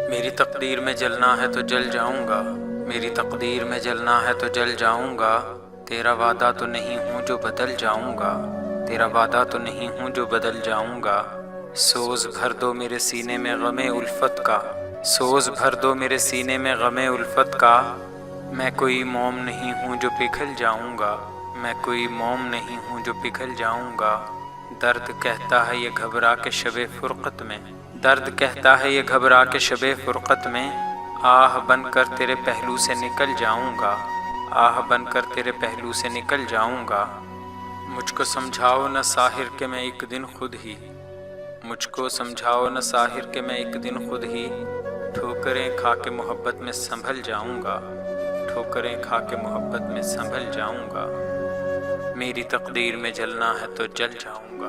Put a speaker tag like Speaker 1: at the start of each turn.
Speaker 1: मेरी तकदीर में जलना है तो जल जाऊंगा, मेरी तकदीर में जलना है तो जल जाऊंगा। तेरा वादा तो नहीं हूँ जो बदल जाऊंगा, तेरा वादा तो नहीं हूँ जो बदल जाऊंगा। सोज भर दो मेरे सीने में गमे उल्फत का, सोज भर दो मेरे सीने में गमे उल्फत का। मैं कोई मोम नहीं हूँ जो पिघल जाऊंगा, मैं कोई मोम नहीं हूँ जो पिघल जाऊंगा। दर्द कहता है ये घबरा के शबे फुरकत में, दर्द कहता है ये घबरा के शबे फुरकत में। आह बनकर तेरे पहलू से निकल जाऊंगा, आह बनकर तेरे पहलू से निकल जाऊंगा। मुझको समझाओ न साहिर के मैं एक दिन खुद ही, मुझको समझाओ न साहिर के मैं एक दिन खुद ही। ठोकरें खा के मोहब्बत में संभल जाऊंगा, ठोकरें खा के मोहब्बत में संभल जाऊंगा। मेरी तकदीर में जलना है तो जल जाऊंगा।